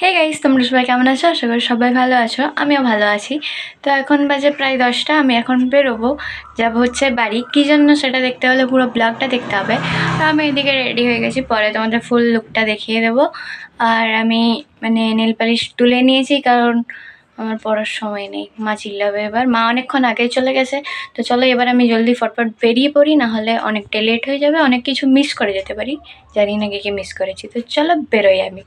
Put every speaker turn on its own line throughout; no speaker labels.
Hey guys, তোমরা সবাই কেমন আছো? আশা করি সবাই ভালো আছো। আমিও ভালো আছি। তো এখন বাজে প্রায় 10টা। আমি এখন বেরোবো, যাবো হচ্ছে বাড়ি। কী জন্য সেটা দেখতে হলে পুরো ব্লগটা দেখতে হবে। তো আমি এদিকে রেডি হয়ে গেছি, পরে তোমাদের ফুল লুকটা দেখিয়ে দেবো। আর আমি নেল পালিশ তুলে নিয়েছি, কারণ আমার পড়ার সময় নেই। মা চিল্লাবে এবার। মা অনেকক্ষণ আগেই চলে গেছে। তো চলো এবার আমি জলদি ফটফট বেরিয়ে পড়ি, নাহলে অনেকটা লেট হয়ে যাবে, অনেক কিছু মিস করে যেতে পারি। জানি না কি মিস করেছি। তো চলো বেরোই আমি।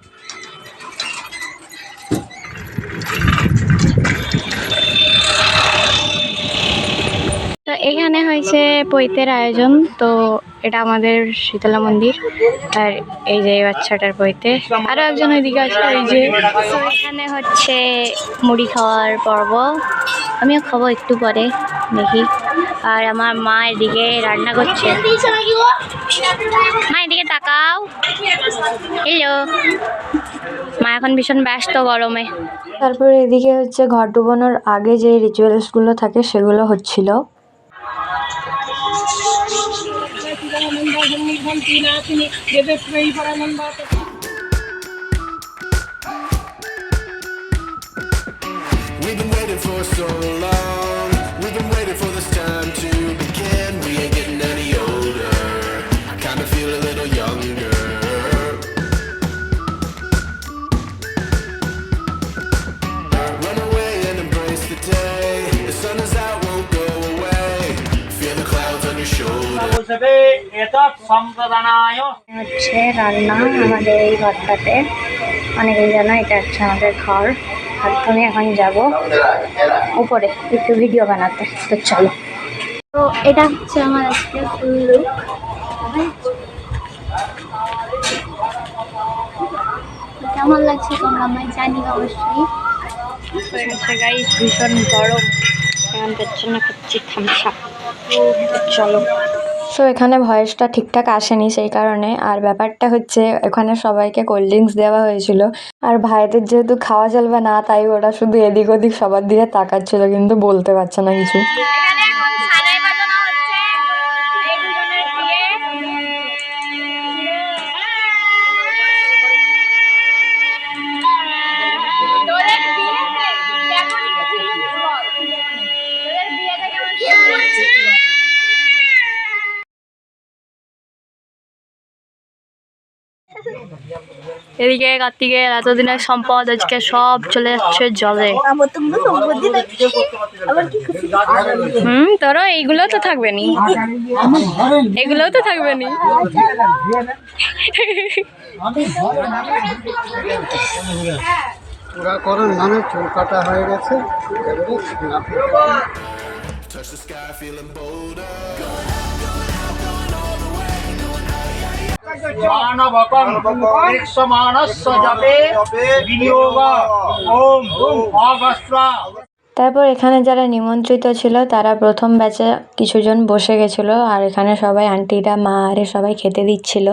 তো এখানে হয়েছে পৈতের আয়োজন। তো এটা আমাদের শীতলা মন্দির। আর এই যে বাচ্চাটার পৈতে, আরো একজন ওইদিকে আছে। এই যে এখানে হচ্ছে মুড়ি খাওয়ার পর্ব। আমিও খাবো একটু পরে, দেখি। আর আমার মা এদিকে রান্না করছে। মা এদিকে তাকাও। হ্যালো। মা এখন ভীষণ ব্যস্ত গরমে। তারপরে এদিকে হচ্ছে ঘর ডুবানোর আগে যে রিচুয়ালসগুলো থাকে সেগুলো হচ্ছিল। We've been waiting for so long. We've been waiting for this time to begin. We ain't getting any older. I kinda feel a little younger. Run away and embrace the day. The sun is out, won't go away. Feel the clouds on your shoulders. হচ্ছে রান্না আমাদের এই ঘরটাতে। অনেকেই জানো এটা হচ্ছে আমাদের ঘর। আর তুমি এখন যাবো উপরে একটু ভিডিও বানাতে। তো চলো। তো এটা হচ্ছে আমার আজকে ফুল লুক। কেমন লাগছে তোমরা আমায় জানিও অবশ্যই। গাইস ভীষণ গরম, এখন তার জন্য খাচ্ছি থামস আপ। চলো। সো এখানে ভয়েসটা ঠিকঠাক আসেনি সেই কারণে। আর ব্যাপারটা হচ্ছে এখানে সবাইকে কোল্ড ড্রিঙ্কস দেওয়া হয়েছিল। আর ভাইদের যেহেতু খাওয়া চলবে না, তাই ওরা শুধু এদিক ওদিক সবার দিকে তাকাচ্ছিল, কিন্তু বলতে পারছে না কিছু। এদিকে কার্তিকের এতদিনের সম্পদ আজকে সব চলে যাচ্ছে জলে। তোরও এইগুলো তো থাকবে নি, এগুলোও তো থাকবে নি।
পুরাকরণ মানে চুল কাটা হয়ে গেছে।
তারপর এখানে যারা নিমন্ত্রিত ছিল তারা প্রথম ব্যাচে কিছুজন বসে গেছিল। আর এখানে সবাই আন্টিরা, মা আরে সবাই খেতে দিচ্ছিল।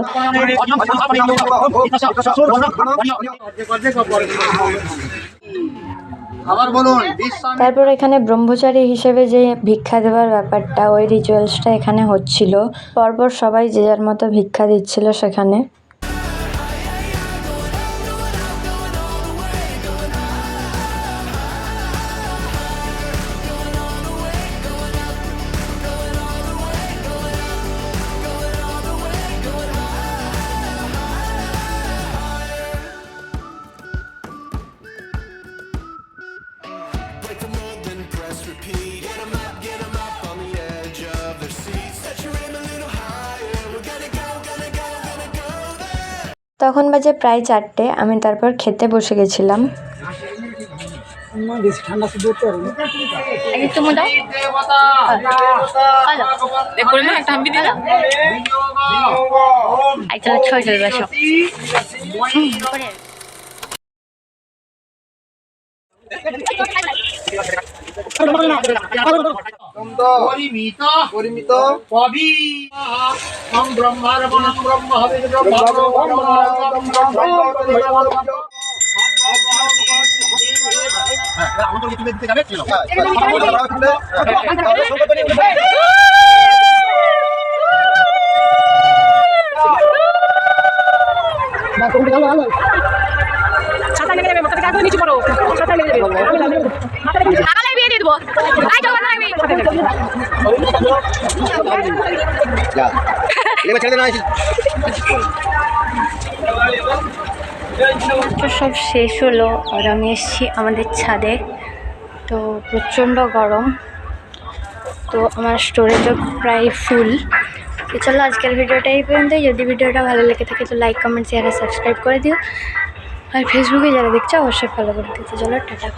তারপর এখানে ব্রহ্মচারী হিসেবে যে ভিক্ষা দেওয়ার ব্যাপারটা, ওই রিচুয়ালসটা এখানে হচ্ছিল। পরপর সবাই যে যার মতো ভিক্ষা দিচ্ছিল সেখানে। তখন বাজে প্রায় 4টে। আমি তারপর খেতে বসে গেছিলাম।
পরিমিত কবি ব্রহ্মার্পণম ব্রহ্ম হবে ছাতা
লাগালে বিয়ে দিয়ে দেবো আই চল মাথা রাখবি
যা এবার ছেড়ে দে না
তো সব শেষ হলো আর আমি এসেছি আমাদের ছাদে। তো প্রচণ্ড গরম, তো আমার স্টোরেজও প্রায় ফুল। তো চলো আজকের ভিডিওটা এই পর্যন্তই। যদি ভিডিওটা ভালো লেগে থাকে তো লাইক কমেন্ট শেয়ার আর সাবস্ক্রাইব করে দিও। আর ফেসবুকে যারা দেখছো অবশ্যই ফলো করে দিতে। চলো টাটা।